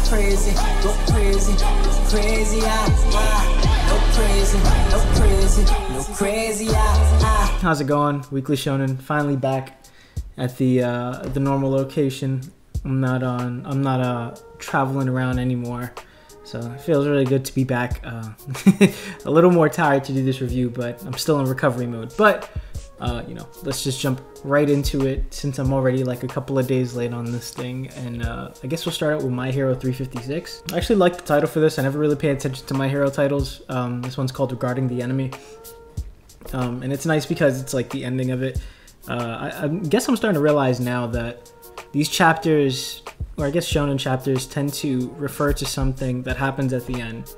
crazy, go crazy, go crazy, no crazy, no crazy, no crazy, How's it going? Weekly Shonen finally back at the normal location. I'm not traveling around anymore, so it feels really good to be back. A little more tired to do this review, but I'm still in recovery mode. But let's just jump right into it since I'm already like a couple of days late on this thing. And I guess we'll start out with My Hero 356. I actually like the title for this. I never really paid attention to My Hero titles. This one's called Regarding the Enemy. And it's nice because it's like the ending of it. I guess I'm starting to realize now that these chapters, or I guess shonen chapters, tend to refer to something that happens at the end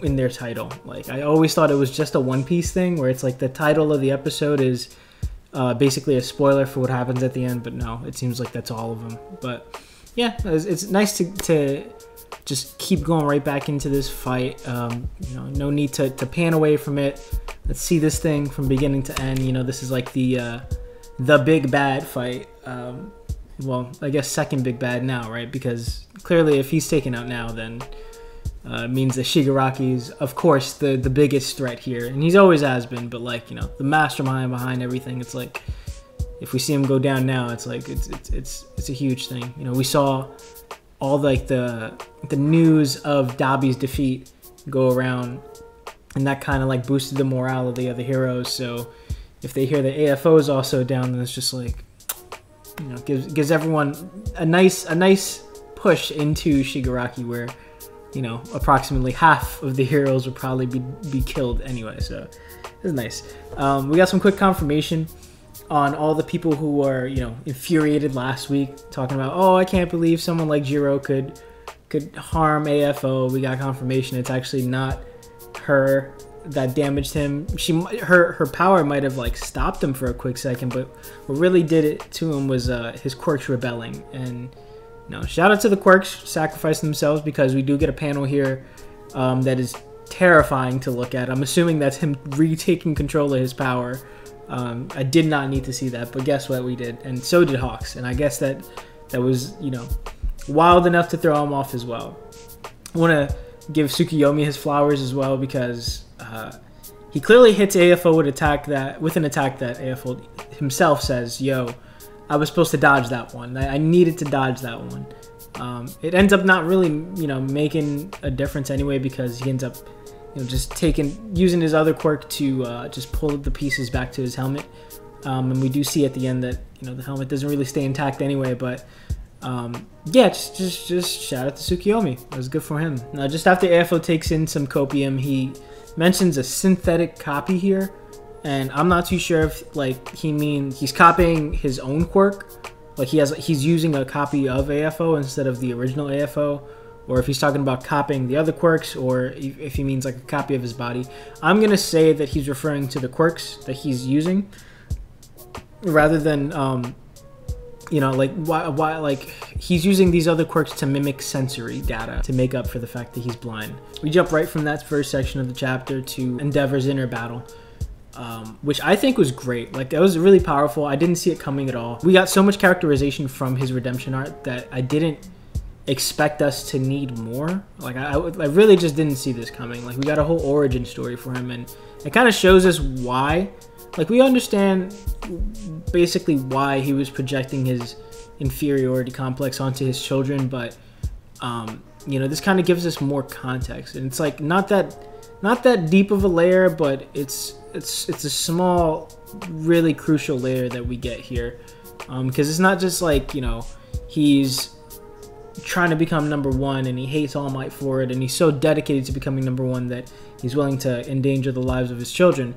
in their title. Like, I always thought it was just a One Piece thing where it's like the title of the episode is basically a spoiler for what happens at the end, but no, it seems like that's all of them. But yeah, it's nice to just keep going right back into this fight. No need to pan away from it. Let's see this thing from beginning to end. This is like the big bad fight. Well, I guess second big bad now, right? Because clearly if he's taken out now, then it means that Shigaraki's, of course, the biggest threat here. And he's always has been, but like, the mastermind behind everything. It's like, if we see him go down now, it's like, it's a huge thing. We saw all like the news of Dabi's defeat go around, and that kind of like boosted the morale of the other heroes. So if they hear the AFO is also down, then it's just like, gives everyone a nice push into Shigaraki, where approximately half of the heroes will probably be killed anyway. So it's nice. We got some quick confirmation on all the people who were infuriated last week, talking about, oh, I can't believe someone like Jiro could harm AFO. We got confirmation it's actually not her that damaged him. Her power might have like stopped him for a quick second, but what really did it to him was his quirks rebelling. And shout out to the quirks sacrificing themselves, because we do get a panel here that is terrifying to look at. I'm assuming that's him retaking control of his power. I did not need to see that, but guess what, we did, and so did Hawks. And I guess that was wild enough to throw him off as well. I want to give Tsukiyomi his flowers as well, because he clearly hits AFO with an attack that AFO himself says, yo, I was supposed to dodge that one. I needed to dodge that one. It ends up not really making a difference anyway, because he ends up just using his other quirk to just pull the pieces back to his helmet. And we do see at the end that the helmet doesn't really stay intact anyway, but yeah, just shout out to Tsukiyomi. That was good for him. Now, just after AFO takes in some copium, he mentions a synthetic copy here, and I'm not too sure if like he means he's copying his own quirk, like he's using a copy of AFO instead of the original AFO, or if he's talking about copying the other quirks, or if he means like a copy of his body. I'm gonna say that he's referring to the quirks that he's using, rather than like why like he's using these other quirks to mimic sensory data to make up for the fact that he's blind. We jump right from that first section of the chapter to Endeavor's inner battle, which I think was great. Like, that was really powerful. I didn't see it coming at all. We got so much characterization from his redemption art that I didn't expect us to need more. Like, I really just didn't see this coming. Like, we got a whole origin story for him, and it kind of shows us why. Like, we understand basically why he was projecting his inferiority complex onto his children, but this kind of gives us more context, and it's like not that deep of a layer, but it's a small, really crucial layer that we get here, because it's not just like he's trying to become number one and he hates All Might for it, and he's so dedicated to becoming number one that he's willing to endanger the lives of his children.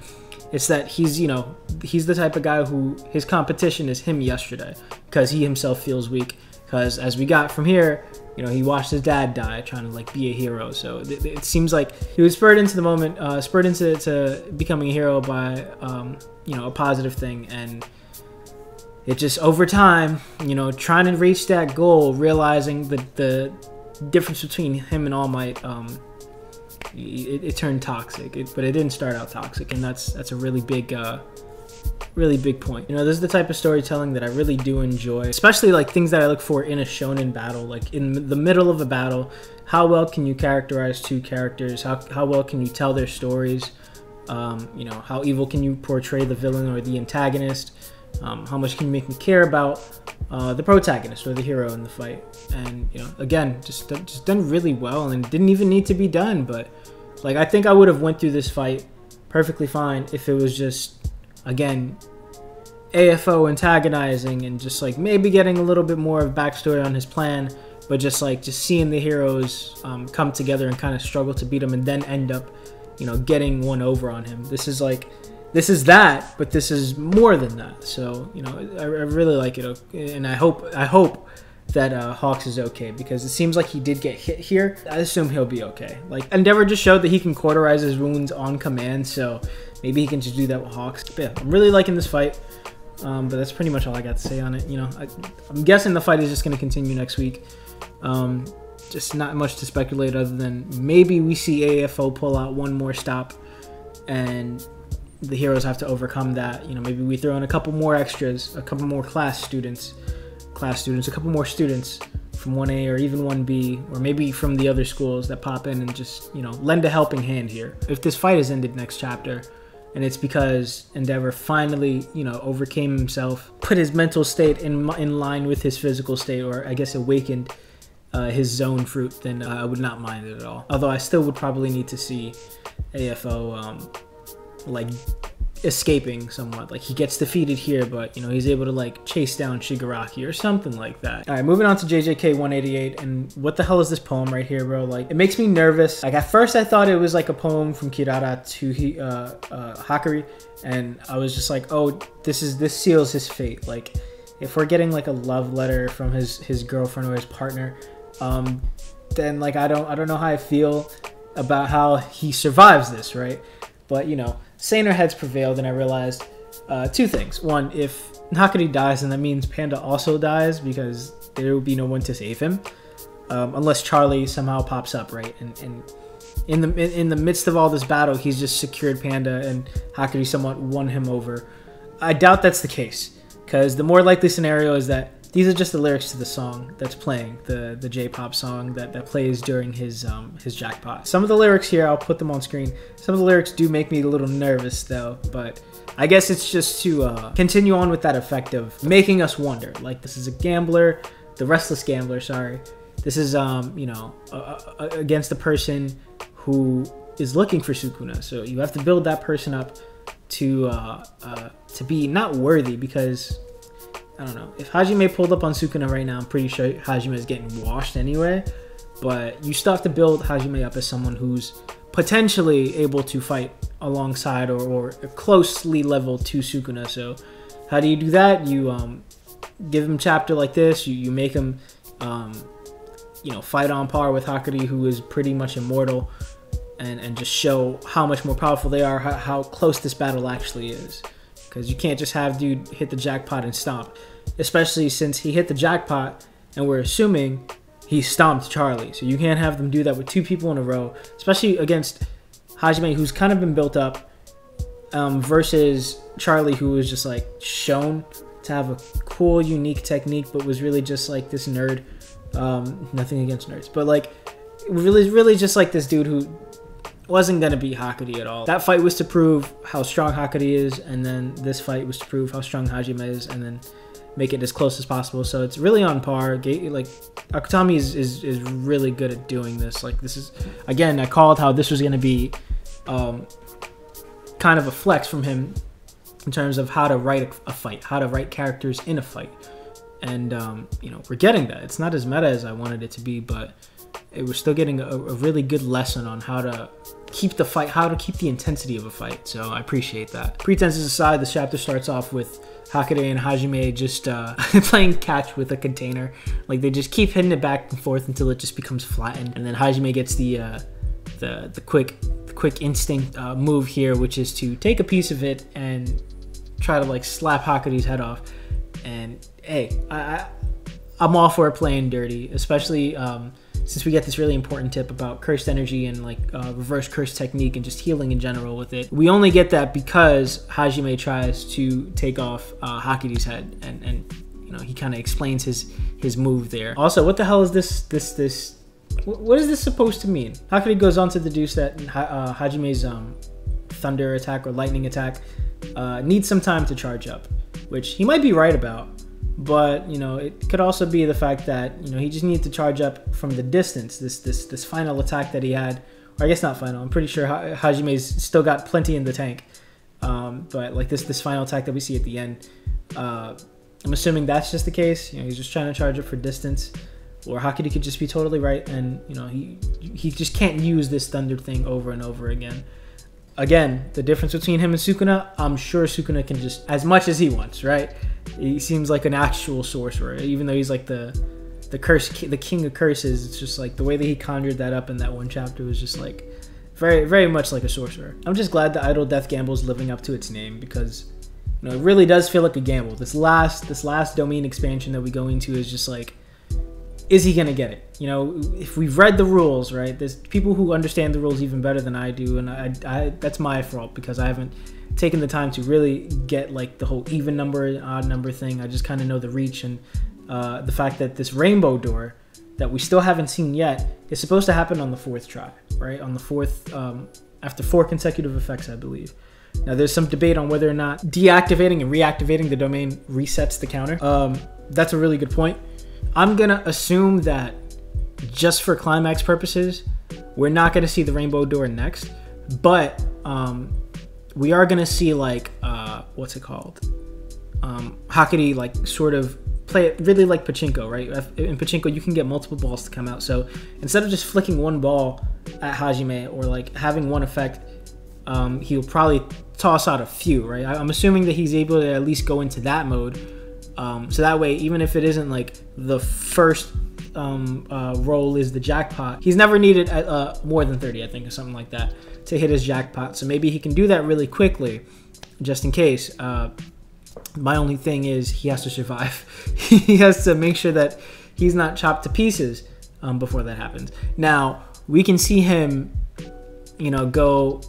It's that he's the type of guy who his competition is him yesterday, because he himself feels weak, because as we got from here, he watched his dad die trying to like be a hero. So it seems like he was spurred into the moment, spurred into becoming a hero by a positive thing, and it just over time, trying to reach that goal, realizing that the difference between him and All Might, it turned toxic. But it didn't start out toxic, and that's a really big really big point. You know, this is the type of storytelling that I really do enjoy, especially like things that I look for in a shonen battle. Like in the middle of a battle, how well can you characterize two characters? How well can you tell their stories? You know, how evil can you portray the villain or the antagonist? How much can you make me care about the protagonist or the hero in the fight? And you know, again, just done really well, and didn't even need to be done. But like, I think I would have went through this fight perfectly fine if it was just, again, AFO antagonizing and just like maybe getting a little bit more of backstory on his plan, but just seeing the heroes come together and kind of struggle to beat him, and then end up, you know, getting one over on him. This is that, but this is more than that. So, you know, I really like it, and I hope that Hawks is okay, because it seems like he did get hit here. I assume he'll be okay. Like, Endeavor just showed that he can cauterize his wounds on command, so maybe he can just do that with Hawks. But yeah, I'm really liking this fight, but that's pretty much all I got to say on it. You know, I'm guessing the fight is just going to continue next week. Just not much to speculate other than maybe we see AFO pull out one more stop, and the heroes have to overcome that. You know, maybe we throw in a couple more extras, a couple more class students, a couple more students from 1A or even 1B, or maybe from the other schools that pop in and just, you know, lend a helping hand here. If this fight is ended next chapter, and it's because Endeavor finally, you know, overcame himself, put his mental state in line with his physical state, or I guess awakened his zone fruit, then I would not mind it at all. Although I still would probably need to see AFO like escaping somewhat. Like, he gets defeated here, but you know, he's able to like chase down Shigaraki or something like that. All right, moving on to JJK 188, and what the hell is this poem right here, bro? Like, it makes me nervous. Like, at first I thought it was like a poem from Kirara to Hakari, and I was just like, oh, this seals his fate. Like, if we're getting like a love letter from his girlfriend or his partner, then like I don't know how I feel about how he survives this, right? But you know, saner heads prevailed, and I realized two things. One, if Hakari dies, then that means Panda also dies, because there will be no one to save him, unless Charlie somehow pops up, right? And in the midst of all this battle, he's just secured Panda, and Hakari somewhat won him over. I doubt that's the case, because the more likely scenario is that these are just the lyrics to the song that's playing, the J-pop song that plays during his jackpot. Some of the lyrics here, I'll put them on screen. Some of the lyrics do make me a little nervous though, but I guess it's just to continue on with that effect of making us wonder. Like, this is a gambler, the restless gambler, sorry. This is, you know, against a person who is looking for Sukuna. So you have to build that person up to be not worthy, because I don't know. If Hajime pulled up on Sukuna right now, I'm pretty sure Hajime is getting washed anyway. But you still have to build Hajime up as someone who's potentially able to fight alongside or closely level to Sukuna. So how do you do that? You give him chapter like this. You make him, you know, fight on par with Hakari, who is pretty much immortal, and just show how much more powerful they are, how close this battle actually is. Because you can't just have dude hit the jackpot and stomp. Especially since he hit the jackpot and we're assuming he stomped Charlie. So you can't have them do that with two people in a row. Especially against Hajime, who's kind of been built up, versus Charlie, who was just like shown to have a cool, unique technique, but was really just like this nerd. Nothing against nerds. But like, really just like this dude who wasn't going to beat Hakari at all. That fight was to prove how strong Hakari is, and then this fight was to prove how strong Hajime is, and then make it as close as possible. So it's really on par. Like, Akutami is really good at doing this. Like, this is, again, I called how this was going to be kind of a flex from him in terms of how to write a fight, how to write characters in a fight. And, you know, we're getting that. It's not as meta as I wanted it to be, but we're still getting a really good lesson on how to keep the fight, how to keep the intensity of a fight. So I appreciate that. Pretenses aside, this chapter starts off with Hakari and Hajime just playing catch with a container. Like, they just keep hitting it back and forth until it just becomes flattened. And then Hajime gets the quick instinct move here, which is to take a piece of it and try to like slap Hakari's head off. And hey, I'm all for playing dirty, especially since we get this really important tip about cursed energy and like reverse curse technique and just healing in general with it. We only get that because Hajime tries to take off Hakury's head, and you know, he kind of explains his move there. Also, what the hell is this? What is this supposed to mean? Hakury goes on to deduce that Hajime's thunder attack or lightning attack needs some time to charge up, which he might be right about. But you know, it could also be the fact that, you know, he just needed to charge up from the distance. This final attack that he had, or I guess not final. I'm pretty sure Hajime's still got plenty in the tank. But like this final attack that we see at the end, I'm assuming that's just the case. You know, he's just trying to charge up for distance. Or Hakury could just be totally right, and you know, he just can't use this thunder thing over and over again. Again, the difference between him and Sukuna, I'm sure Sukuna can just as much as he wants, right? He seems like an actual sorcerer, even though he's like the king of curses. It's just like the way that he conjured that up in that one chapter was just like very, very much like a sorcerer. I'm just glad the Idle Death gamble is living up to its name, because you know, it really does feel like a gamble. This last domain expansion that we go into is just like, is he gonna get it? You know, if we've read the rules, right? There's people who understand the rules even better than I do, and I that's my fault because I haven't taken the time to really get like the whole even number and odd number thing. I just kind of know the reach and the fact that this rainbow door that we still haven't seen yet is supposed to happen on the 4th try, right? On the 4th, after 4 consecutive effects, I believe. Now, there's some debate on whether or not deactivating and reactivating the domain resets the counter. That's a really good point. I'm gonna assume that just for climax purposes, we're not gonna see the rainbow door next, but we are gonna see like what's it called? Hakury like sort of play it really like pachinko, right? In pachinko, you can get multiple balls to come out. So instead of just flicking one ball at Hajime or like having one effect, he'll probably toss out a few, right? I'm assuming that he's able to at least go into that mode. So that way, even if it isn't like the first roll is the jackpot, he's never needed more than 30, I think, or something like that, to hit his jackpot. So maybe he can do that really quickly, just in case. My only thing is he has to survive. He has to make sure that he's not chopped to pieces before that happens. Now, we can see him, you know, go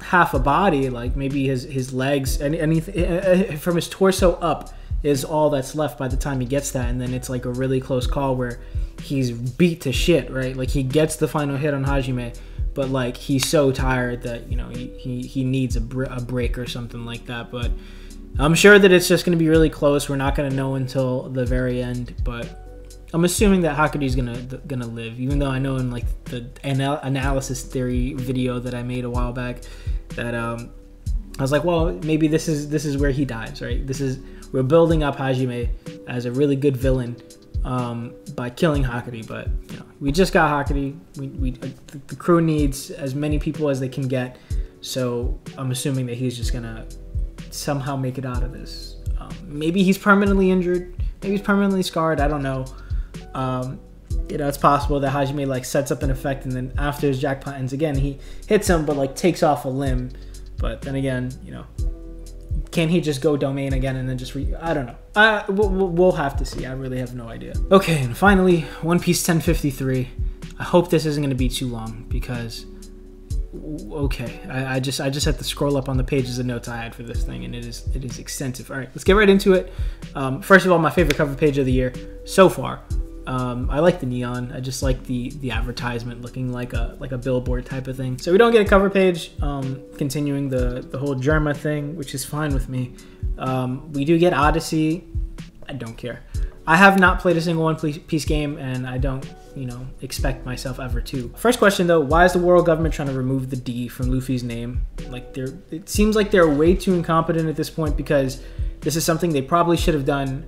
half a body, like maybe his legs, anything from his torso up is all that's left by the time he gets that, and then it's like a really close call where he's beat to shit, right? Like he gets the final hit on Hajime, but like he's so tired that, you know, he needs a break or something like that. But I'm sure that it's just going to be really close. We're not going to know until the very end, but I'm assuming that Hakury's gonna live, even though I know in like the analysis theory video that I made a while back that I was like, well, maybe this is where he dies, right? We're building up Hajime as a really good villain by killing Hakury, but you know, we just got Hakury. The crew needs as many people as they can get, so I'm assuming that he's just gonna somehow make it out of this. Maybe he's permanently injured, maybe he's permanently scarred. I don't know. You know, it's possible that Hajime like sets up an effect, and then after his jackpot ends again, he hits him, but like takes off a limb. But then again, you know, can he just go domain again and then just I don't know. We'll have to see. I really have no idea. Okay, and finally, One Piece 1053. I hope this isn't going to be too long because, okay, I just had to scroll up on the pages of notes I had for this thing, and it is extensive. All right, let's get right into it. First of all, my favorite cover page of the year so far. I like the neon. I just like the advertisement looking like a billboard type of thing. So we don't get a cover page, continuing the whole Germa thing, which is fine with me. We do get Odyssey. I don't care. I have not played a single One Piece game, and I don't, you know, expect myself ever to. First question though, why is the world government trying to remove the D from Luffy's name? Like it seems like they're way too incompetent at this point, because this is something they probably should have done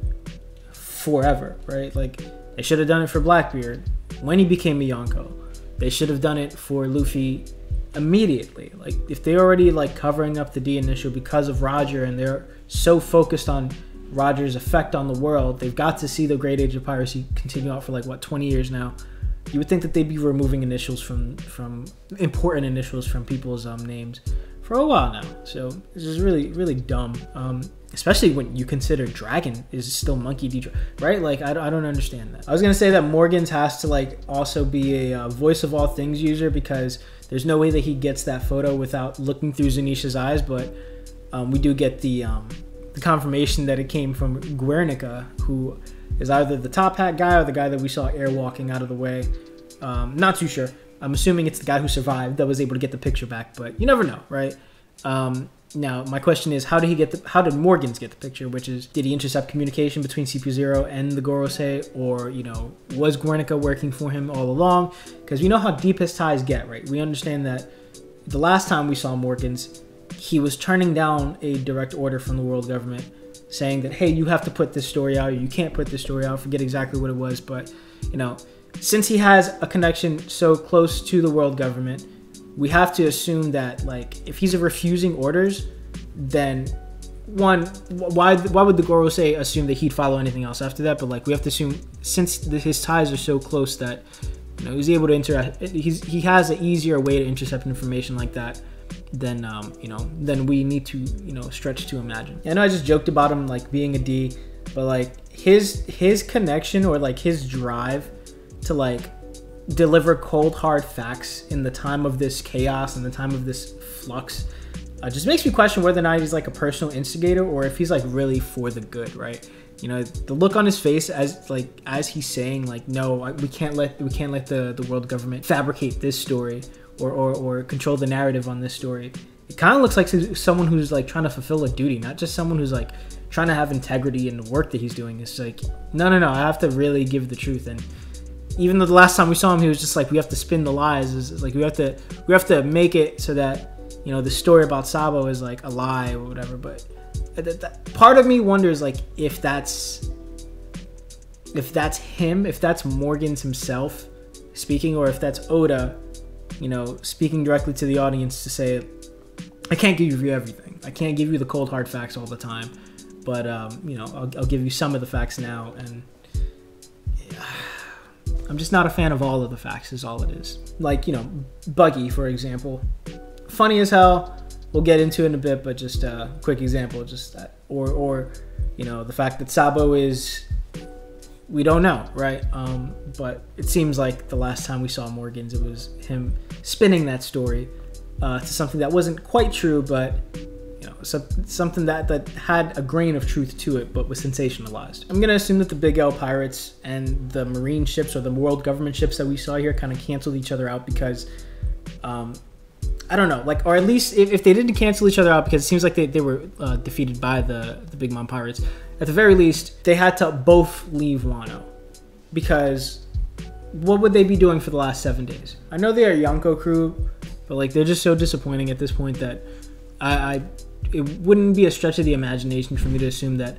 forever, right? Like, they should have done it for Blackbeard when he became a Yonko. They should have done it for Luffy immediately. Like, if they're already like covering up the D initial because of Roger, and they're so focused on Roger's effect on the world, they've got to see the Great Age of Piracy continue out for like what, 20 years now. You would think that they'd be removing initials from important initials from people's names for a while now. So this is really, really dumb. especially when you consider Dragon is still Monkey D. Right? Like, I don't understand that. I was going to say that Morgans has to, like, also be a voice of all things user, because there's no way that he gets that photo without looking through Zanisha's eyes, but we do get the confirmation that it came from Guernica, who is either the top hat guy or the guy that we saw airwalking out of the way. Not too sure. I'm assuming it's the guy who survived that was able to get the picture back, but you never know, right? Now, my question is, how did Morgans get the picture? Which is, did he intercept communication between CP0 and the Gorosei, or, you know, was Guernica working for him all along? Because we know how deep his ties get, right? We understand that the last time we saw Morgans, he was turning down a direct order from the world government saying that, hey, you have to put this story out, or you can't put this story out. I forget exactly what it was, but, you know, since he has a connection so close to the world government, we have to assume that, like, if he's refusing orders, then one, why would the Gorosei assume that he'd follow anything else after that? But, like, we have to assume, since his ties are so close, that, you know, he's able to interact. He has an easier way to intercept information like that than you know, than we need to, you know, stretch to imagine. I know I just joked about him, like, being a D, but, like, his connection, or, like, his drive to, like, deliver cold hard facts in the time of this chaos and the time of this flux just makes me question whether or not he's, like, a personal instigator, or if he's, like, really for the good, right? You know, the look on his face as he's saying, like, no, we can't let the world government fabricate this story or control the narrative on this story. It kind of looks like someone who's, like, trying to fulfill a duty, not just someone who's, like, trying to have integrity in the work that he's doing. It's like, no, I have to really give the truth. And even though the last time we saw him, he was just like, we have to spin the lies. It's like we have to make it so that, you know, the story about Sabo is, like, a lie or whatever. But part of me wonders, like, if that's him, if that's Morgans himself speaking, or if that's Oda, you know, speaking directly to the audience to say, I can't give you everything. I can't give you the cold hard facts all the time, but you know, I'll give you some of the facts now. And I'm just not a fan of all of the facts, is all it is. Like, you know, Buggy, for example. Funny as hell. We'll get into it in a bit, but just a quick example. Just that. Or you know, the fact that Sabo is... We don't know, right? But it seems like the last time we saw Morgans, it was him spinning that story to something that wasn't quite true, but, you know, something that had a grain of truth to it, but was sensationalized. I'm gonna assume that the Big L pirates and the marine ships, or the world government ships that we saw here, kind of canceled each other out, because I don't know, like, or at least if they didn't cancel each other out, because it seems like they were defeated by the Big Mom pirates, at the very least, they had to both leave Wano, because what would they be doing for the last 7 days? I know they are Yonko crew, but, like, they're just so disappointing at this point that it wouldn't be a stretch of the imagination for me to assume that,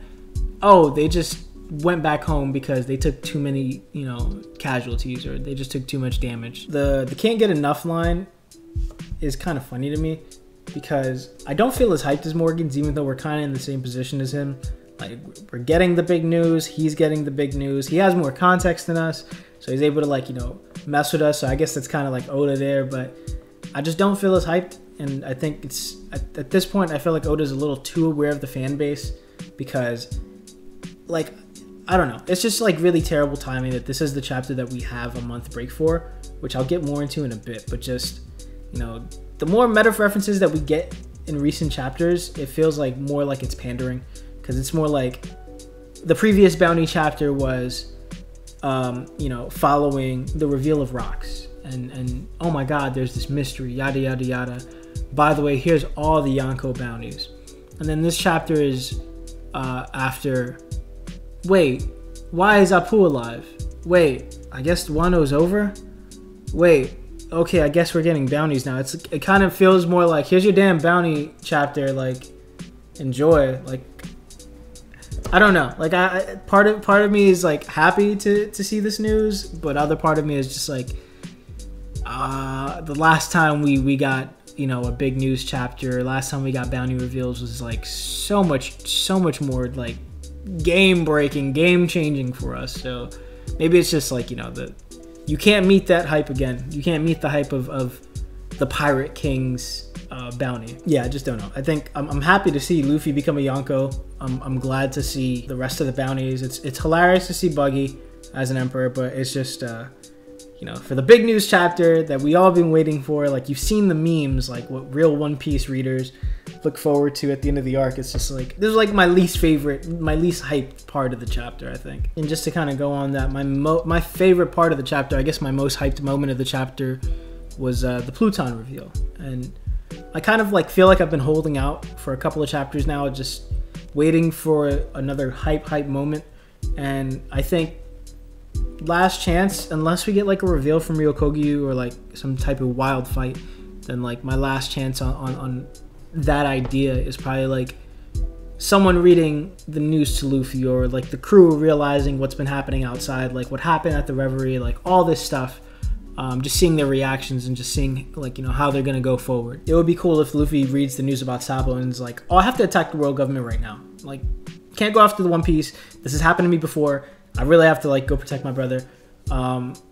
oh, they just went back home because they took too many, you know, casualties, or they just took too much damage. The can't get enough line is kind of funny to me, because I don't feel as hyped as Morgans, even though we're kind of in the same position as him. Like, we're getting the big news, he's getting the big news, he has more context than us, so he's able to, like, you know, mess with us. So I guess that's kind of like Oda there, but I just don't feel as hyped. And I think it's at this point, I feel like Oda's a little too aware of the fan base, because, like, I don't know, it's just, like, really terrible timing that this is the chapter that we have a month break for, which I'll get more into in a bit. But just, you know, the more meta references that we get in recent chapters, it feels like more like it's pandering, because it's more like the previous bounty chapter was, you know, following the reveal of rocks, and oh my god, there's this mystery, yada yada yada. By the way, here's all the Yonko bounties. And then this chapter is after, wait, why is Apu alive? Wait, I guess Wano's over? Wait, okay, I guess we're getting bounties now. It kind of feels more like, here's your damn bounty chapter, like, enjoy. Like, I don't know. Like, part of me is, like, happy to see this news, but other part of me is just like, the last time we got, you know, a big news chapter, last time we got bounty reveals was, like, so much more, like, game breaking, game changing for us. So maybe it's just like, you know, you can't meet that hype again. You can't meet the hype of the Pirate King's bounty. Yeah, I just don't know. I think I'm happy to see Luffy become a Yonko. I'm glad to see the rest of the bounties. It's hilarious to see Buggy as an emperor, but it's just you know, for the big news chapter that we all been waiting for. Like, you've seen the memes, like what real One Piece readers look forward to at the end of the arc. It's just like, this is like my least hyped part of the chapter, I think. And just to kind of go on that, my favorite part of the chapter, I guess my most hyped moment of the chapter was the Pluton reveal. And I kind of like feel like I've been holding out for a couple of chapters now, just waiting for another hype moment. And I think last chance, unless we get like a reveal from Ryokogyu or like some type of wild fight, then like my last chance on that idea is probably like someone reading the news to Luffy, or like the crew realizing what's been happening outside, like what happened at the Reverie, like all this stuff. Just seeing their reactions and just seeing, like, you know, how they're gonna go forward. It would be cool if Luffy reads the news about Sabo and is like, oh, I have to attack the world government right now. Like, can't go after the One Piece. This has happened to me before. I really have to like go protect my brother.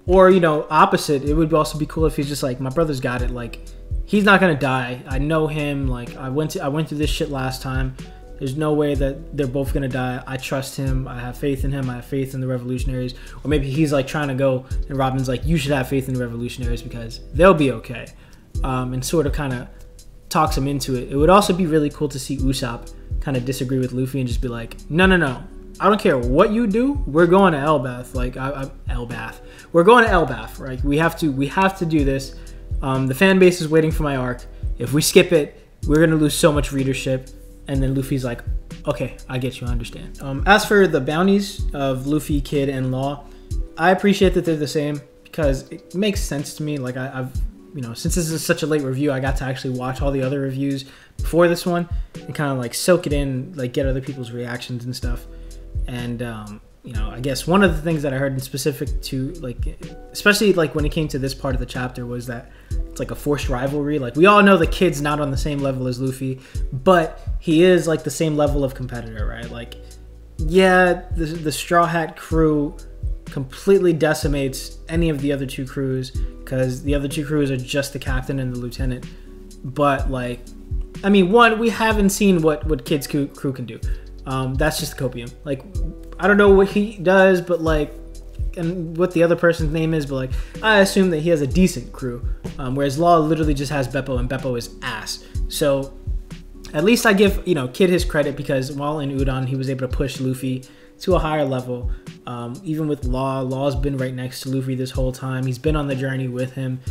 Or, you know, opposite, it would also be cool if he's just like, my brother's got it. Like, he's not gonna die. I know him. Like, I went through this shit last time. There's no way that they're both gonna die. I trust him. I have faith in him. I have faith in the revolutionaries. Or maybe he's like trying to go, and Robin's like, you should have faith in the revolutionaries because they'll be okay. And sort of kind of talks him into it. It would also be really cool to see Usopp kind of disagree with Luffy and just be like, no. I don't care what you do. We're going to Elbaf. Like, Elbaf. We're going to Elbaf. Right? We have to do this. The fan base is waiting for my arc. If we skip it, we're gonna lose so much readership. And then Luffy's like, okay, I get you, I understand. As for the bounties of Luffy, Kid, and Law, I appreciate that they're the same because it makes sense to me. Like, I've you know, since this is such a late review, I got to actually watch all the other reviews before this one and kind of like soak it in, like get other people's reactions and stuff. And you know, I guess one of the things that I heard in specific to, like, especially like when it came to this part of the chapter, was that it's like a forced rivalry. Like, we all know the Kid's not on the same level as Luffy, but he is like the same level of competitor, right? Like, yeah, the Straw Hat crew completely decimates any of the other two crews because the other two crews are just the captain and the lieutenant. But like, I mean, one, we haven't seen what Kid's crew can do. That's just copium. Like, I don't know what he does, but like, and what the other person's name is, but like, I assume that he has a decent crew. Whereas Law literally just has Beppo, and Beppo is ass. So at least I give, you know, Kid his credit because while in Udon, he was able to push Luffy to a higher level. Even with Law, Law's been right next to Luffy this whole time. He's been on the journey with him.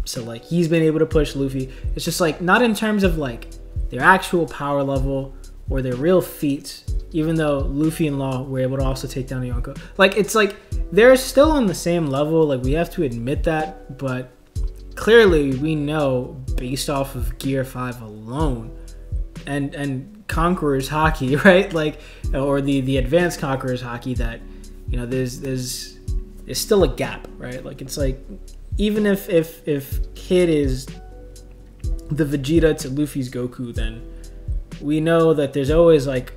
So like, he's been able to push Luffy. It's just like, not in terms of like their actual power level or their real feats, even though Luffy and Law were able to also take down Yonko. Like, it's like, they're still on the same level, like, we have to admit that, but clearly we know, based off of Gear 5 alone, and Conqueror's Haki, right? Like, or the advanced Conqueror's Haki, that, you know, there's still a gap, right? Like, it's like, even if Kid is the Vegeta to Luffy's Goku, then we know that there's always like,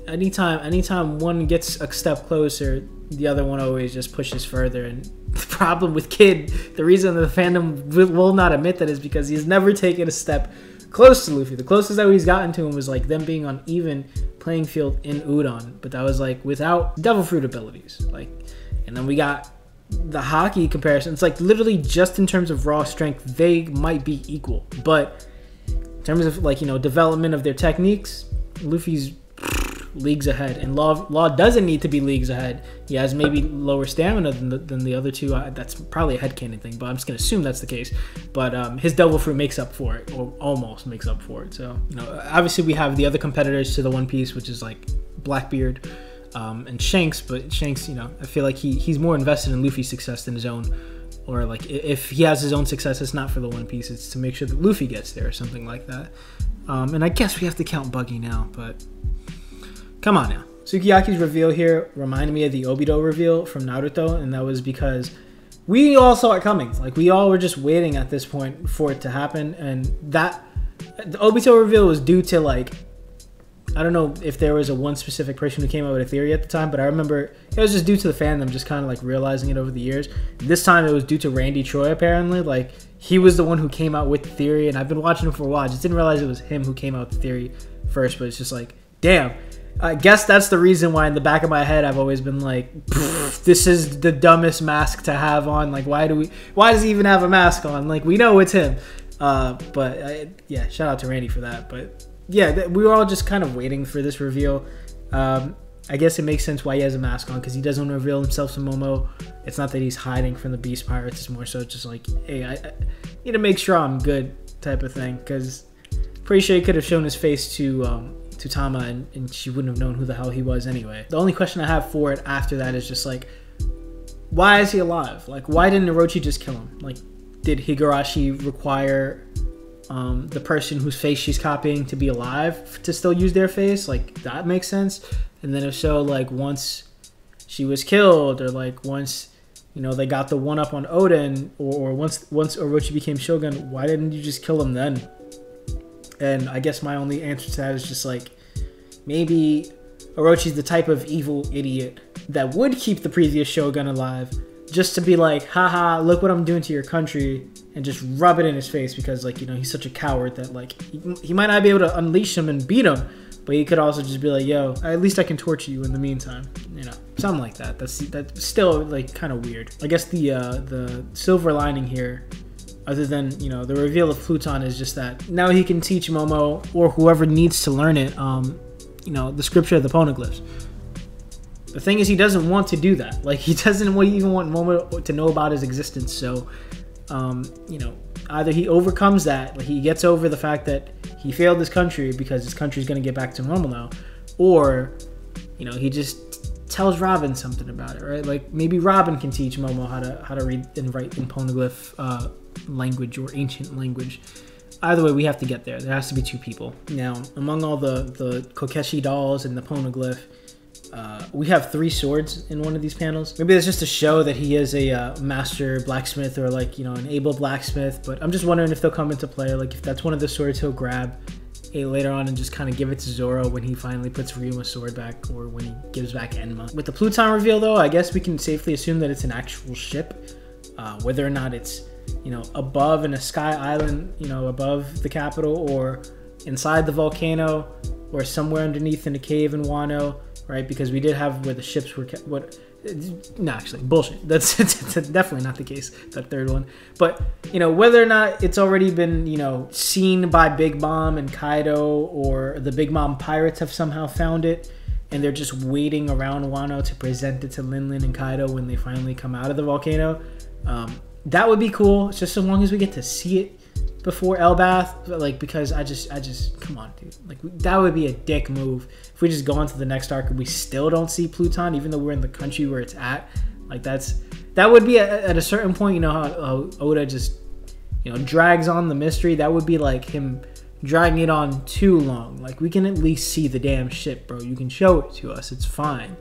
anytime one gets a step closer, the other one always just pushes further. And the problem with Kid, the reason the fandom will not admit that, is because he's never taken a step close to Luffy. The closest that he's gotten to him was like them being on even playing field in Udon, but that was like without Devil Fruit abilities. Like, and then we got the Haki comparison. It's like literally just in terms of raw strength, they might be equal, but in terms of like, you know, development of their techniques, Luffy's leagues ahead, and Law doesn't need to be leagues ahead. He has maybe lower stamina than the other two. That's probably a headcanon thing, but I'm just gonna assume that's the case. But his Devil Fruit makes up for it, or almost makes up for it. So, you know, obviously we have the other competitors to the One Piece, which is like Blackbeard and Shanks. But Shanks, you know, I feel like he's more invested in Luffy's success than his own. Or like, if he has his own success, it's not for the One Piece, it's to make sure that Luffy gets there or something like that. And I guess we have to count Buggy now, but come on now. Sukiyaki's reveal here reminded me of the Obito reveal from Naruto, and that was because we all saw it coming. Like, we all were just waiting at this point for it to happen, and that the Obito reveal was due to like I don't know if there was a one specific person who came out with a theory at the time, but I remember it was just due to the fandom just kind of like realizing it over the years. This time it was due to Randy Troy, apparently. Like, he was the one who came out with the theory, and I've been watching him for a while. I just didn't realize it was him who came out with the theory first, but it's just like, damn. I guess that's the reason why in the back of my head I've always been like, this is the dumbest mask to have on. Like, why does he even have a mask on? Like, we know it's him. Yeah, shout out to Randy for that. But yeah, we were all just kind of waiting for this reveal. I guess it makes sense why he has a mask on, because he doesn't want to reveal himself to Momo. It's not that he's hiding from the Beast Pirates. It's more so just like, hey, I need to make sure I'm good type of thing, because pretty sure he could have shown his face to Tama and she wouldn't have known who the hell he was anyway. The only question I have for it after that is just like, why is he alive? Like, why didn't Orochi just kill him? Like, did Higurashi require the person whose face she's copying to be alive to still use their face? Like, that makes sense. And then if so, like, once she was killed, or like once, you know, they got the one up on Oden, or once Orochi became Shogun, why didn't you just kill him then? And I guess my only answer to that is just like, maybe Orochi's the type of evil idiot that would keep the previous Shogun alive just to be like, haha, look what I'm doing to your country, and just rub it in his face, because, like, you know, he's such a coward that, like, he might not be able to unleash him and beat him, but he could also just be like, yo, at least I can torture you in the meantime, you know, something like that. That's still, like, kind of weird. I guess the silver lining here, other than, you know, the reveal of Pluton, is just that now he can teach Momo, or whoever needs to learn it, you know, the scripture of the poneglyphs. The thing is, he doesn't want to do that. Like, he doesn't even want Momo to know about his existence. So, you know, either he overcomes that, like he gets over the fact that he failed his country, because his country's going to get back to normal now, or, you know, he just tells Robin something about it, right? Like, maybe Robin can teach Momo how to read and write in poneglyph language, or ancient language. Either way, we have to get there. There has to be two people. Now, among all the Kokeshi dolls and the poneglyph, we have 3 swords in one of these panels. Maybe that's just to show that he is a master blacksmith, or, like, you know, an able blacksmith. But I'm just wondering if they'll come into play. Like, if that's one of the swords he'll grab later on and just kind of give it to Zoro when he finally puts Ryuma's sword back, or when he gives back Enma. With the Pluton reveal, though, I guess we can safely assume that it's an actual ship. Whether or not it's, you know, above in a sky island, you know, above the capital, or inside the volcano, or somewhere underneath in a cave in Wano, right? Because we did have where the ships were kept. No, actually, bullshit. That's definitely not the case, that third one. But, you know, whether or not it's already been, you know, seen by Big Mom and Kaido, or the Big Mom pirates have somehow found it, and they're just waiting around Wano to present it to Lin and Kaido when they finally come out of the volcano. That would be cool, just so long as we get to see it before Elbath. Like, because I just come on, dude. Like, that would be a dick move if we just go on to the next arc and we still don't see Pluton, even though we're in the country where it's at. Like, that would be at a certain point, you know, how Oda just, you know, drags on the mystery. That would be like him dragging it on too long. Like, we can at least see the damn ship, bro. You can show it to us. It's fine.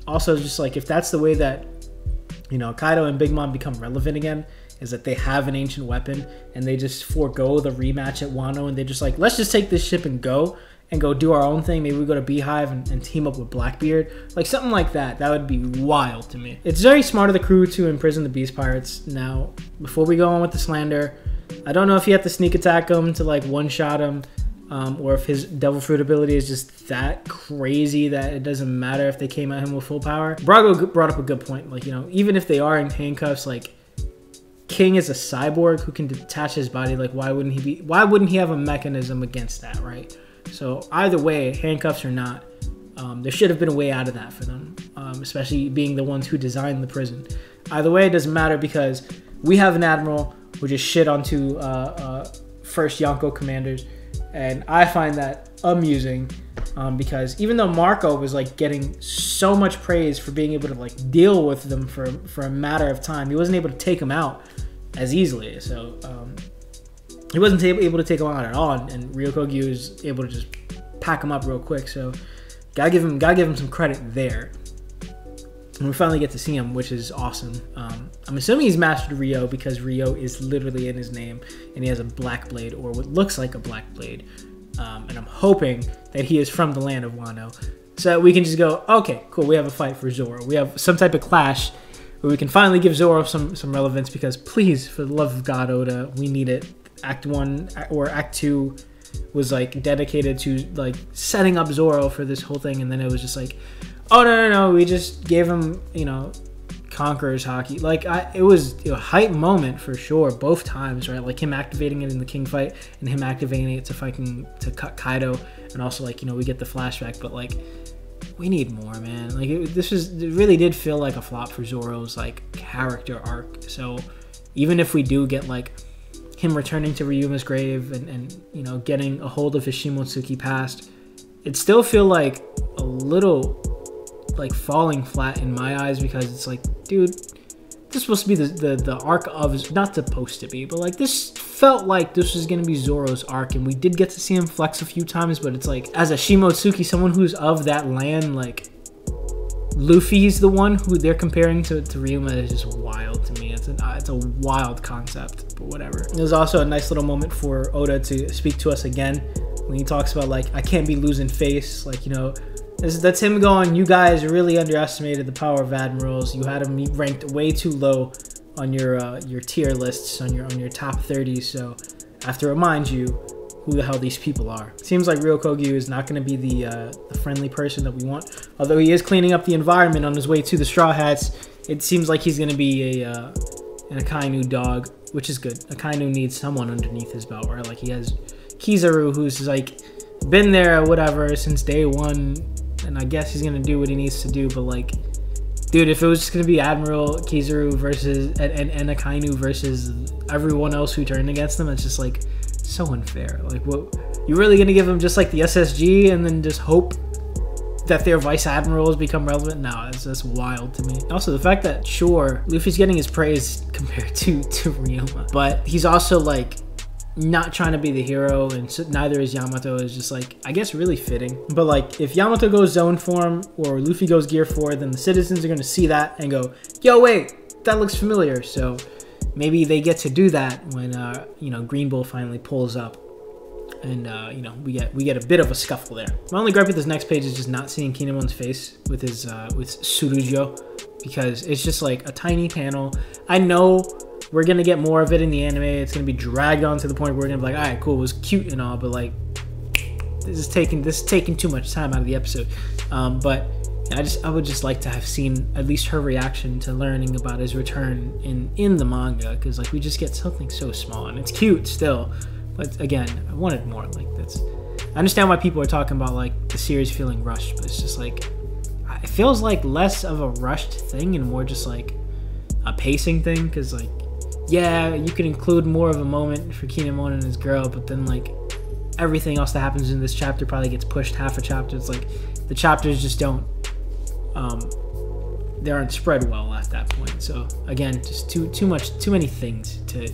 Also, just like, if that's the way that, you know, Kaido and Big Mom become relevant again, is that they have an ancient weapon and they just forego the rematch at Wano, and they just like, let's just take this ship and go do our own thing. Maybe we go to Beehive and team up with Blackbeard, like something like that. That would be wild to me. It's very smart of the crew to imprison the Beast Pirates. Now, before we go on with the slander, I don't know if you have to sneak attack him to like one-shot him, or if his Devil Fruit ability is just that crazy that it doesn't matter if they came at him with full power. Brago brought up a good point. Like, you know, even if they are in handcuffs, like, King is a cyborg who can detach his body. Like, why wouldn't he have a mechanism against that, right? So either way, handcuffs or not, there should have been a way out of that for them, especially being the ones who designed the prison. Either way, it doesn't matter, because we have an admiral who just shit onto first Yonko commanders. And I find that amusing, because even though Marco was like getting so much praise for being able to like deal with them for a matter of time, he wasn't able to take them out as easily. So he wasn't able to take them out at all, and Ryokogyu was able to just pack them up real quick. So gotta give him some credit there. And we finally get to see him, which is awesome. I'm assuming he's mastered Ryo, because Ryo is literally in his name, and he has a black blade, or what looks like a black blade. and I'm hoping that he is from the land of Wano, so that we can just go, okay, cool, we have a fight for Zoro. We have some type of clash where we can finally give Zoro some relevance, because please, for the love of God, Oda, we need it. Act 1 or Act 2 was like dedicated to like setting up Zoro for this whole thing, and then it was just like, oh no, we just gave him, you know, Conqueror's Haki. Like, it was a hype moment for sure, both times, right? Like him activating it in the King fight and him activating it to cut Kaido, and also like, you know, we get the flashback, but like, we need more, man. Like it really did feel like a flop for Zoro's like character arc. So even if we do get like him returning to Ryuma's grave and you know, getting a hold of his Shimotsuki past, it still feel like a little like falling flat in my eyes, because it's like, dude, this is supposed to be the arc of, not supposed to be, but like this felt like this was going to be Zoro's arc, and we did get to see him flex a few times, but it's like, as a Shimotsuki, someone who's of that land, like Luffy's the one who they're comparing to Ryuma is just wild to me. It's a wild concept, but whatever. There's also a nice little moment for Oda to speak to us again when he talks about like, I can't be losing face, like, you know, that's him going, you guys really underestimated the power of admirals. You had them ranked way too low on your tier lists, on your top 30. So I have to remind you who the hell these people are. Seems like Ryokogyu is not going to be the friendly person that we want. Although he is cleaning up the environment on his way to the Straw Hats, it seems like he's going to be an Akainu dog, which is good. Akainu needs someone underneath his belt, right? Like he has Kizaru, who's like been there, whatever, since day one. And I guess he's gonna do what he needs to do, but like, dude, if it was just gonna be Admiral Kizaru versus and Akainu versus everyone else who turned against them, it's just like so unfair. Like, what, you really gonna give them just like the SSG and then just hope that their vice admirals become relevant? No, it's just wild to me. Also, the fact that sure, Luffy's getting his praise compared to Ryuma, but he's also like not trying to be the hero, and so neither is Yamato, is just like, I guess, really fitting. But like, if Yamato goes zone form or Luffy goes gear 4, then the citizens are going to see that and go, yo, wait, that looks familiar. So maybe they get to do that when you know, Green Bull finally pulls up, and you know, we get a bit of a scuffle there. My only gripe with this next page is just not seeing Kinemon's face with his with Tsurujo, because it's just like a tiny panel. I know we're gonna get more of it in the anime. It's gonna be dragged on to the point where we're gonna be like, all right, cool, it was cute and all, but like, this is taking too much time out of the episode. But I would just like to have seen at least her reaction to learning about his return in the manga, because like, we just get something so small, and it's cute still, but again, I wanted more. Like, that's, I understand why people are talking about like the series feeling rushed, but it's just like, it feels like less of a rushed thing and more just like a pacing thing, because like, yeah, you could include more of a moment for Kinemon and his girl, but then like everything else that happens in this chapter probably gets pushed half a chapter. It's like the chapters just don't they aren't spread well at that point. So again, just too many things to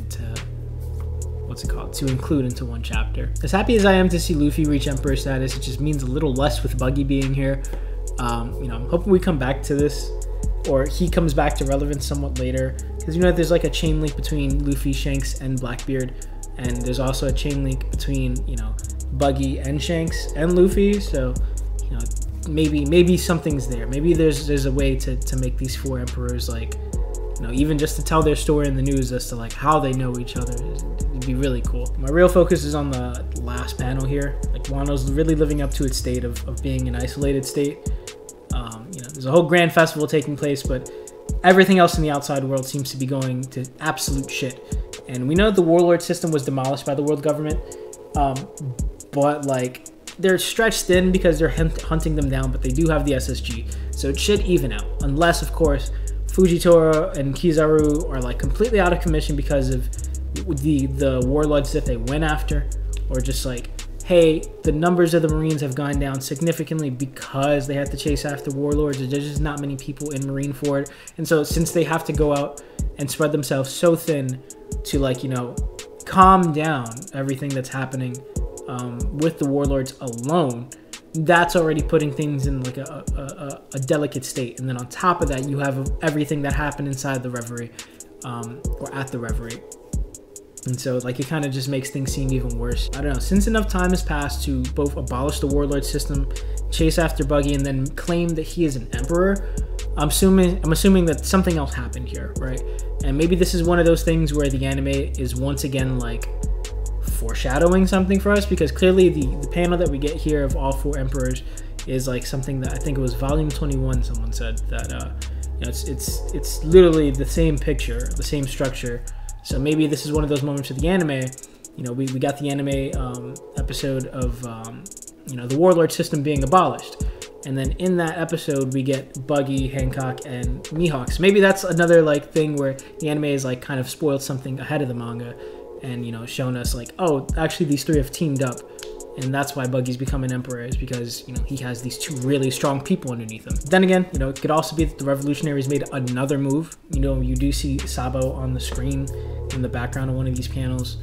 what's it called, to include into one chapter. As happy as I am to see Luffy reach Emperor status, it just means a little less with Buggy being here. You know, I'm hoping we come back to this, or he comes back to relevance somewhat later, because you know there's like a chain link between Luffy, Shanks, and Blackbeard, and there's also a chain link between, you know, Buggy and Shanks and Luffy. So, you know, maybe something's there. Maybe there's a way to make these 4 emperors, like, you know, even just to tell their story in the news as to like how they know each other. It'd be really cool. My real focus is on the last panel here. Like, Wano's really living up to its state of being an isolated state. You know, there's a whole grand festival taking place, but everything else in the outside world seems to be going to absolute shit. And we know the warlord system was demolished by the world government, but like, they're stretched thin because they're hunting them down, but they do have the SSG, so it should even out, unless of course Fujitora and Kizaru are like completely out of commission because of the warlords that they went after, or just like, hey, the numbers of the Marines have gone down significantly because they had to chase after warlords. There's just not many people in Marine for it. And so since they have to go out and spread themselves so thin to, like, you know, calm down everything that's happening with the warlords alone, that's already putting things in like a delicate state. And then on top of that, you have everything that happened inside the Reverie, or at the Reverie. And so like it kind of just makes things seem even worse. I don't know, since enough time has passed to both abolish the warlord system, chase after Buggy, and then claim that he is an emperor, I'm assuming that something else happened here, right? And maybe this is one of those things where the anime is once again like foreshadowing something for us, because clearly the panel that we get here of all 4 emperors is like something that I think it was volume 21, someone said that you know, it's literally the same picture, the same structure. So maybe this is one of those moments of the anime. You know, we got the anime episode of you know, the warlord system being abolished, and then in that episode we get Buggy, Hancock, and Mihawk. So maybe that's another like thing where the anime is like kind of spoiled something ahead of the manga, and you know, shown us like, oh, actually these 3 have teamed up, and that's why Buggy's become an emperor, is because, you know, he has these 2 really strong people underneath him. Then again, you know, it could also be that the revolutionaries made another move. You know, you do see Sabo on the screen in the background of one of these panels.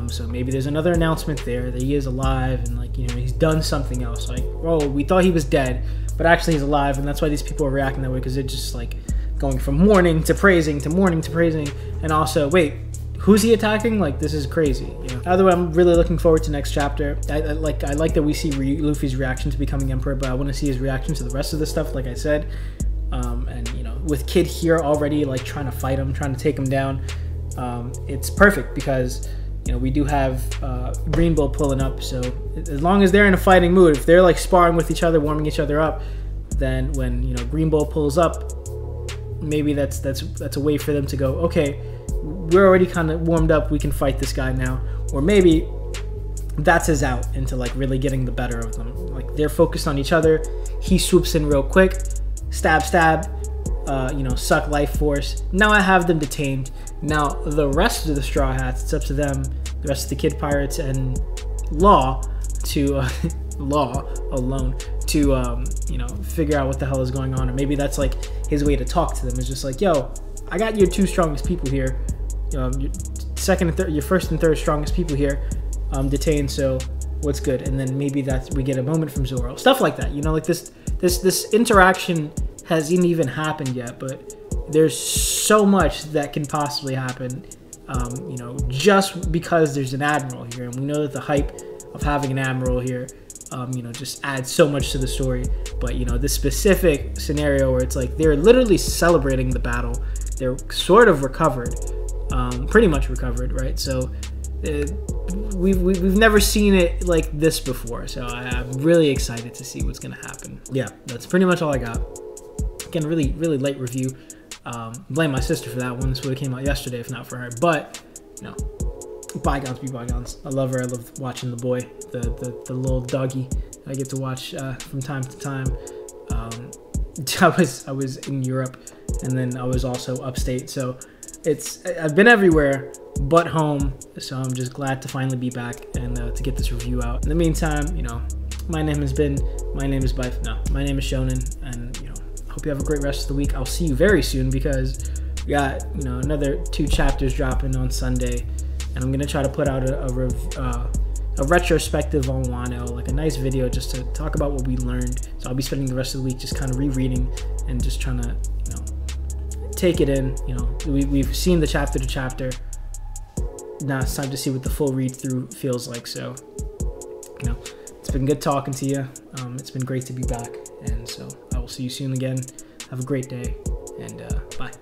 So maybe there's another announcement there that he is alive, and like, you know, he's done something else. Like, oh, we thought he was dead, but actually he's alive, and that's why these people are reacting that way, because they're just like going from mourning to praising to mourning to praising. And also, wait, who's he attacking? Like, this is crazy. You know? Either way, I'm really looking forward to next chapter. I like that we see Luffy's reaction to becoming emperor, but I want to see his reaction to the rest of the stuff, like I said. And you know, with Kid here already like trying to fight him, trying to take him down, it's perfect because, you know, we do have Green Bull pulling up. So as long as they're in a fighting mood, if they're like sparring with each other, warming each other up, then when, you know, Green Bull pulls up, maybe that's a way for them to go, okay, we're already kind of warmed up, we can fight this guy now. Or maybe that's his out into like really getting the better of them. Like, they're focused on each other, he swoops in real quick, stab, you know, suck life force. Now I have them detained. Now the rest of the Straw Hats, it's up to them, the rest of the Kid Pirates and Law, to Law alone to you know, figure out what the hell is going on. Or maybe that's like his way to talk to them, is just like, yo, I got your 2 strongest people here, your second and third, your first and third strongest people here detained, so what's good? And then maybe that's, we get a moment from Zoro, stuff like that, you know, like this interaction hasn't even happened yet, but there's so much that can possibly happen, you know, just because there's an admiral here, and we know that the hype of having an admiral here, you know, just adds so much to the story. But you know, this specific scenario where it's like they're literally celebrating the battle, they're sort of recovered, pretty much recovered, right? So we've never seen it like this before, so I'm really excited to see what's gonna happen. Yeah, that's pretty much all I got. Again, really late review. Blame my sister for that one. This would have came out yesterday if not for her. But you know, bygones be bygones. I love her. I love watching the boy, the little doggy I get to watch from time to time. I was in Europe, and then I was also upstate, so I've been everywhere but home. So I'm just glad to finally be back and to get this review out. In the meantime, you know, my name is Shonen, and you know, hope you have a great rest of the week. I'll see you very soon, because we got, you know, another 2 chapters dropping on Sunday, and I'm gonna try to put out a retrospective on Wano, like a nice video just to talk about what we learned. So I'll be spending the rest of the week just kind of rereading and just trying to, you know, take it in. You know, we've seen the chapter to chapter. Now it's time to see what the full read through feels like. So, you know, it's been good talking to you. It's been great to be back, and so I will see you soon again. Have a great day, and bye.